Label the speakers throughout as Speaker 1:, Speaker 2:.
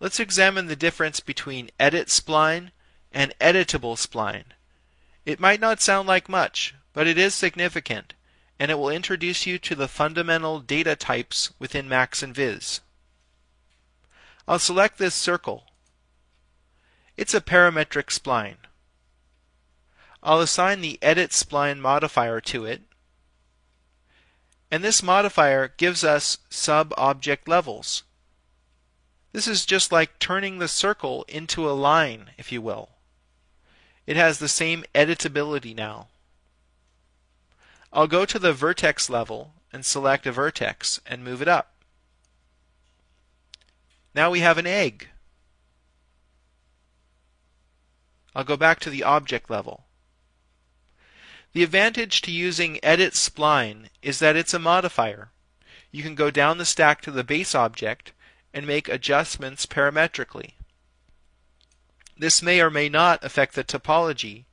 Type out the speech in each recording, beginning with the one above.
Speaker 1: Let's examine the difference between edit spline and editable spline. It might not sound like much, but it is significant, and it will introduce you to the fundamental data types within Max and Viz. I'll select this circle. It's a parametric spline. I'll assign the edit spline modifier to it, and this modifier gives us sub-object levels. This is just like turning the circle into a line, if you will. It has the same editability now. I'll go to the vertex level and select a vertex and move it up. Now we have an egg. I'll go back to the object level. The advantage to using edit spline is that it's a modifier. You can go down the stack to the base object and make adjustments parametrically. This may or may not affect the topology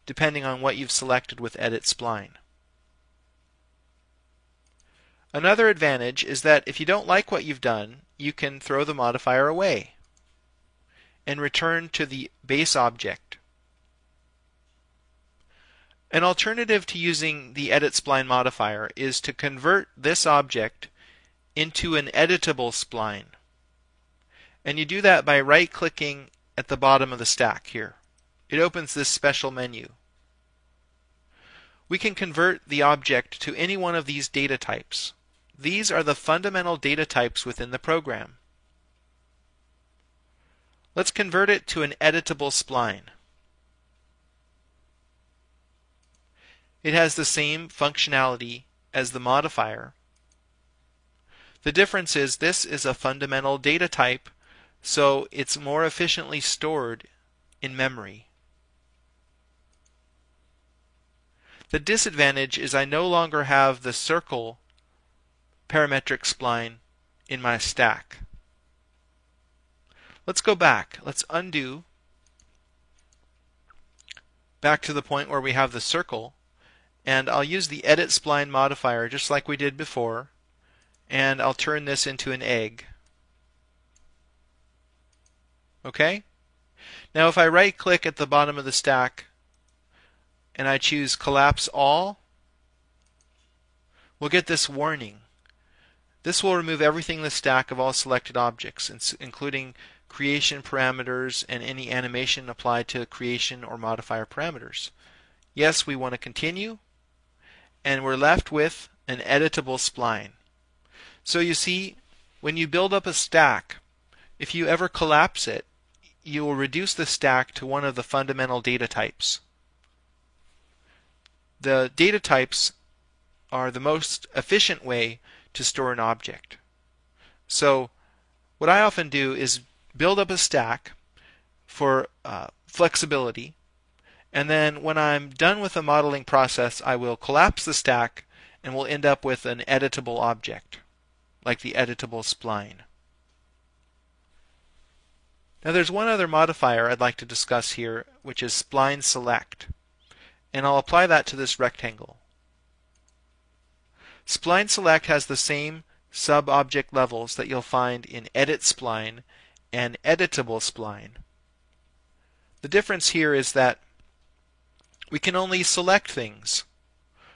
Speaker 1: depending on what you've selected with edit spline. Another advantage is that if you don't like what you've done, you can throw the modifier away and return to the base object. An alternative to using the edit spline modifier is to convert this object into an editable spline. And you do that by right-clicking at the bottom of the stack here. It opens this special menu. We can convert the object to any one of these data types. These are the fundamental data types within the program. Let's convert it to an editable spline. It has the same functionality as the modifier. The difference is this is a fundamental data type, so it's more efficiently stored in memory. The disadvantage is I no longer have the circle parametric spline in my stack. Let's go back. Let's undo back to the point where we have the circle, and I'll use the edit spline modifier just like we did before, and I'll turn this into an egg. Okay? Now if I right click at the bottom of the stack and I choose collapse all, we'll get this warning. This will remove everything in the stack of all selected objects, including creation parameters and any animation applied to creation or modifier parameters. Yes, we want to continue, and we're left with an editable spline. So you see, when you build up a stack, if you ever collapse it, you will reduce the stack to one of the fundamental data types. The data types are the most efficient way to store an object. So what I often do is build up a stack for flexibility, and then when I'm done with the modeling process, I will collapse the stack and we'll end up with an editable object, like the editable spline. Now there's one other modifier I'd like to discuss here, which is spline select, and I'll apply that to this rectangle. Spline select has the same sub-object levels that you'll find in edit spline and editable spline. The difference here is that we can only select things.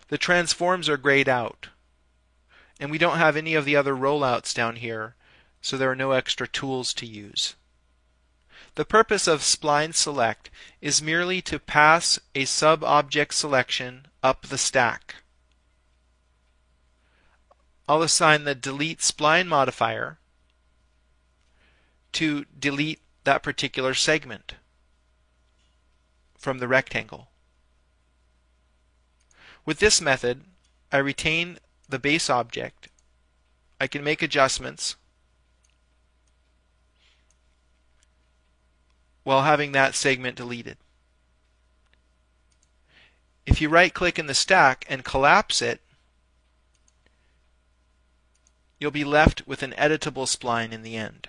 Speaker 1: The transforms are grayed out, and we don't have any of the other rollouts down here, so there are no extra tools to use. The purpose of spline select is merely to pass a sub-object selection up the stack. I'll assign the delete spline modifier to delete that particular segment from the rectangle. With this method, I retain the base object. I can make adjustments while having that segment deleted. If you right-click in the stack and collapse it, you'll be left with an editable spline in the end.